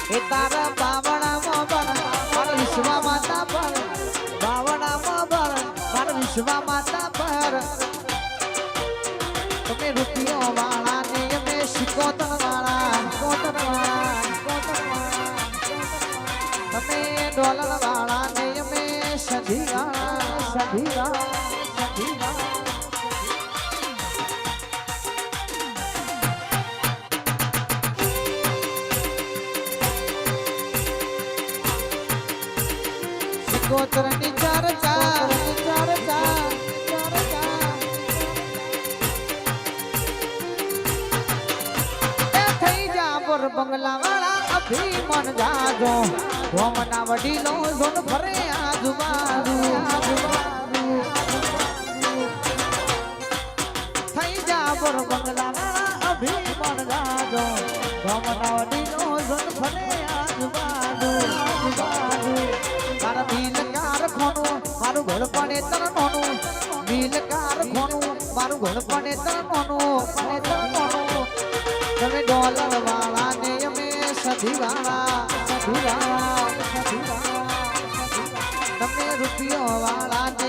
એ તારા બાવણામાં બર મારા વિશ્વ માતા પર બાવણામાં બર મારા વિશ્વ માતા પર તમે રૂપિયો વાળા ને અમે શિકોતર વાળા તમે ડોલર વાળા ને અમે સધી વાળા શિકોતર ની ચર્ચા બંગલા વાળા અભિમન જાજો હોમના વડીલો જોન ફરે આજુબાજુ થઈ જા પર બંગલા વાળા અભિમન જાજો હોમના વડીલો જોન ફરે આજુબાજુ મારા મિલ કારખાનું મારું ઘર પડે તરનોનું મિલ કારખાનું મારું ઘર પડે તરનોનું તમે ડોલર વાળા ને અમે સધી વાળા તમે રૂપિયો વાળા ને